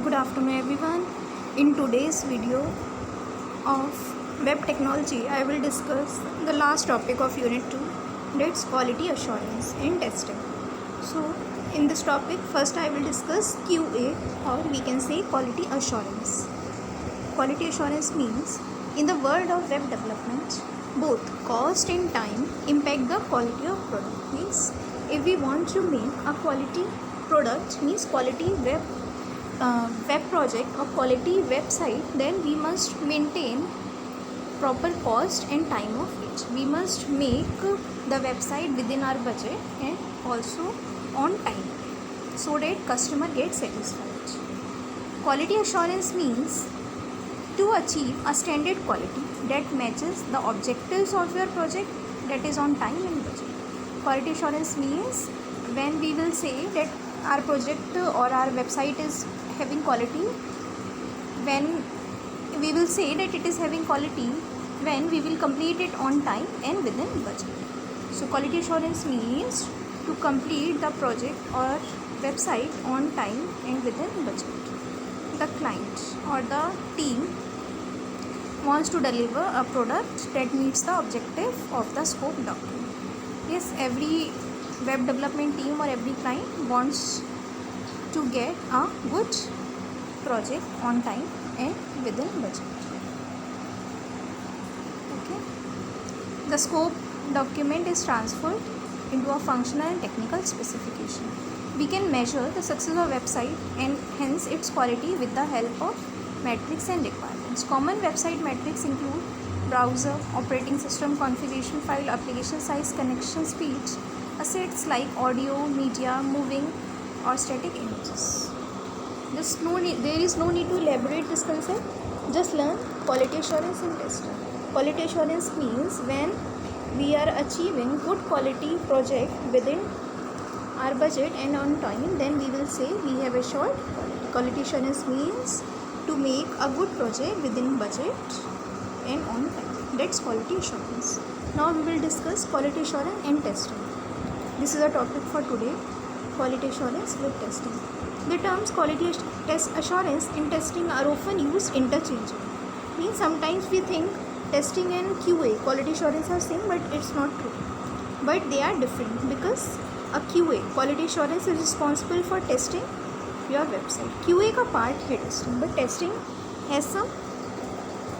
Good afternoon everyone. In today's video of web technology, I will discuss the last topic of unit 2, that's quality assurance in testing. So in this topic, first I will discuss QA, or we can say quality assurance. Quality assurance means in the world of web development, both cost and time impact the quality of product. Means if we want to make a quality product, means quality web project or quality website, then we must maintain proper cost and time of it. We must make the website within our budget and also on time, so that customer gets satisfied. Quality assurance means to achieve a standard quality that matches the objectives of your project, that is on time and budget. Quality assurance means when we will say that our project or our website is having quality, when we will say that it is having quality when we will complete it on time and within budget. So quality assurance means to complete the project or website on time and within budget. The client or the team wants to deliver a product that meets the objective of the scope document. Yes, every web development team or every client wants to get a good project on time and within budget. Okay. The scope document is transferred into a functional and technical specification. We can measure the success of website and hence its quality with the help of metrics and requirements. Common website metrics include browser, operating system configuration file, application size, connection speed, assets like audio, media, moving or static images. There is no need to elaborate this concept. Just learn quality assurance in testing. Quality assurance means when we are achieving good quality project within our budget and on time, then we will say we have assured quality. Quality assurance means to make a good project within budget and on time. That's quality assurance. Now we will discuss quality assurance and testing. This is a topic for today. Quality assurance with testing. The terms quality assurance and testing are often used interchangeably. Means sometimes we think testing and QA, quality assurance, are same, but it's not true. But they are different because a QA, quality assurance, is responsible for testing your website. QA का part है testing, but testing has some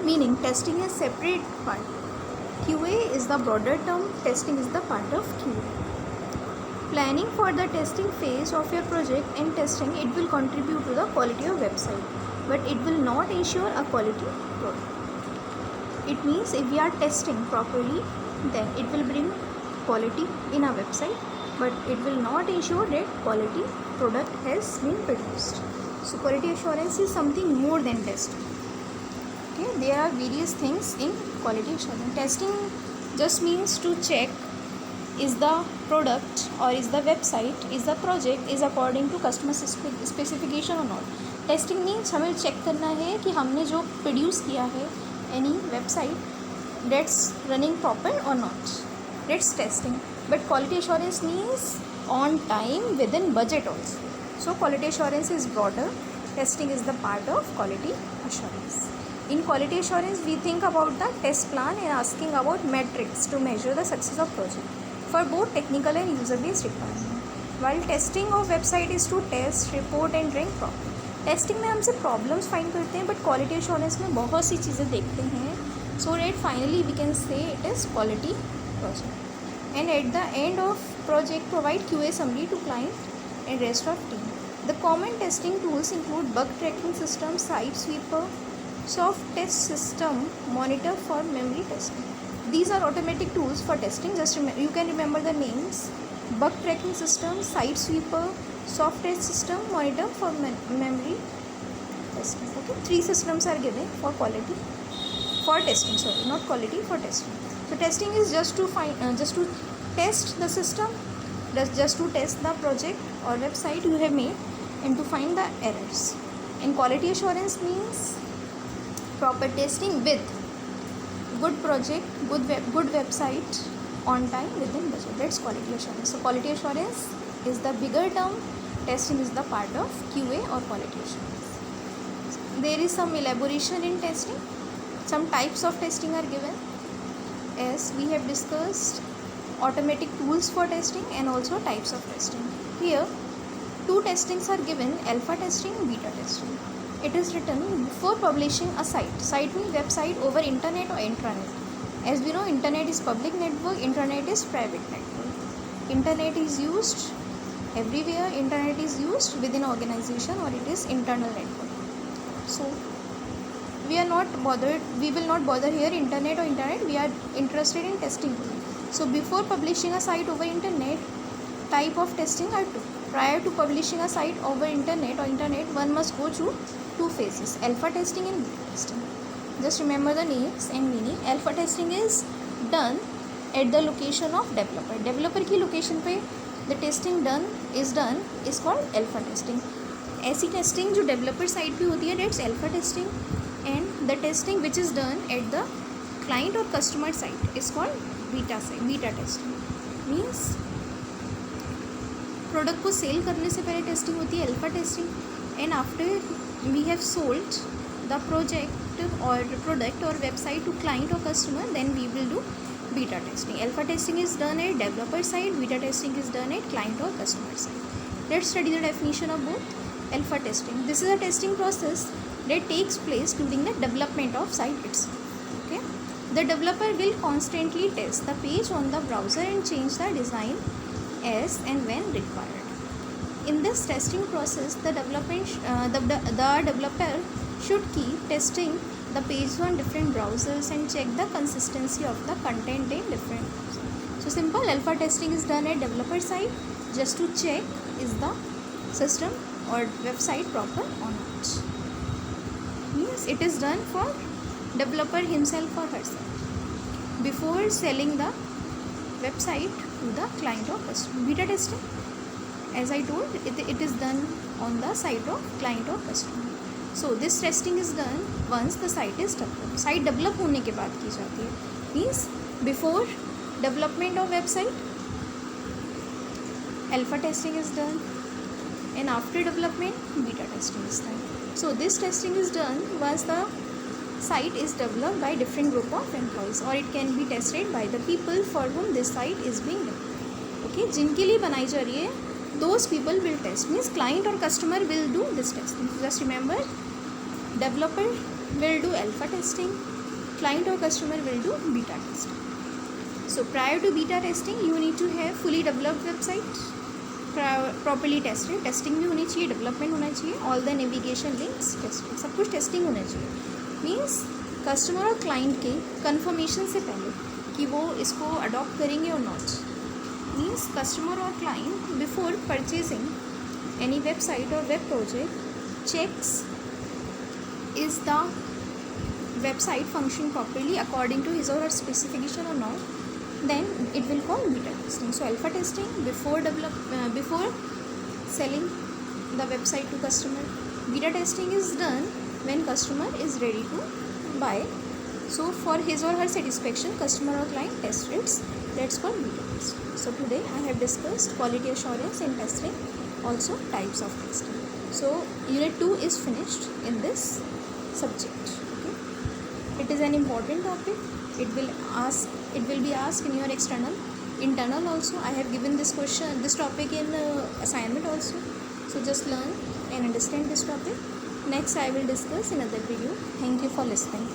meaning. Testing is separate part. QA is the broader term. Testing is the part of QA. Planning for the testing phase of your project and testing it will contribute to the quality of website, but it will not ensure a quality product. It means if we are testing properly, then it will bring quality in our website, but it will not ensure that quality product has been produced. So quality assurance is something more than testing. Okay, there are various things in quality assurance. Testing just means to check is the product or is the website, is the project is according to customer specification or not. Testing means हमें check करना है कि हमने जो produce किया है any website that's running proper or not. That's testing. But quality assurance means on time within budget also. So quality assurance is broader. Testing is the part of quality assurance. In quality assurance, we think about the test plan and asking about metrics to measure the success of project for both technical and user-based requirement. While testing of website is to test, report and rank problem. Testing में हमसे problems find करते हैं, but quality assurance में बहुत सी चीज़ें देखते हैं, so that finally we can say it is quality project. And at the end of project provide QA summary to client and rest of team. The common testing tools include bug tracking system, site sweeper, soft test system, monitor for memory testing. These are automatic tools for testing. Just you can remember the names: bug tracking system, site sweeper, soft test system, monitor for memory testing. Okay, 3 systems are given for quality, for testing. Sorry, not quality, for testing. So testing is just to find, just to test the system, just to test the project or website you have made, and to find the errors. And quality assurance means proper testing with good project, good website on time within budget. That's quality assurance. So quality assurance is the bigger term. Testing is the part of QA or quality assurance. there is some elaboration in testing. Some types of testing are given, as we have discussed automatic tools for testing and also types of testing. Here, two testings are given: alpha testing, beta testing. It is written before publishing a site. Site means website over internet or intranet. As we know, internet is public network, intranet is private network. Internet is used everywhere. Internet is used within organization, or it is internal network. So we will not bother here internet or internet. We are interested in testing. So before publishing a site over internet, type of testing are two. Prior to publishing a site over internet, one must go through two phases: alpha testing and beta testing. Just remember the names and meaning. Alpha testing is done at the location of developer. Developer की location पे the testing is called alpha testing. ऐसी testing जो developer side पे होती है, that's alpha testing, and the testing which is done at the client or customer side is called beta testing. Means product को sale करने से पहले testing होती है alpha testing, and after we have sold the project और product और website to client और customer, then we will do beta testing. Alpha testing is done at developer side, beta testing is done at client और customer side. Let's study the definition of both. Alpha testing, this is a testing process that takes place during the development of site itself. Okay, the developer will constantly test the page on the browser and change the design as and when required. In this testing process, the developer should keep testing the page on different browsers and check the consistency of the content in different browsers. So simple, alpha testing is done at developer side just to check is the system or website proper or not. Means it is done for developer himself or herself before selling the website to the client or customer. Beta testing, as I told, it is done on the side of client or customer. So this testing is done once the site is developed. Site develop होने के बाद की जाती है. Means before development of website, alpha testing is done, and after development, beta testing is done. So this testing is done once the site is developed by different group of employees, or it can be tested by the people for whom this site is being developed. Okay, जिनके लिए बनाई जा रही है, those people will test. Means client or customer will do this testing. Just remember, developer will do alpha testing, client or customer will do beta testing. So prior to beta testing, you need to have fully developed website, properly tested. Testing भी होनी चाहिए, development होना चाहिए, all the navigation links tested, सब कुछ testing होना चाहिए. Means customer और क्लाइंट के कन्फर्मेशन से पहले कि वो इसको अडॉप्ट करेंगे और नॉट. मीन्स कस्टमर और client before purchasing any website और web project checks is the website function properly according to his or her specification or not, then it will call beta testing. So alpha testing before selling the website to customer. Beta testing is done when customer is ready to buy. So for his or her satisfaction, customer or client tests it. That's called beta testing. So today I have discussed quality assurance in testing, also types of testing. So unit 2 is finished in this subject. It is an important topic. It will be asked in your internal also. I have given this topic in assignment also. So just learn and understand this topic. Next I will discuss in another video. Thank you for listening.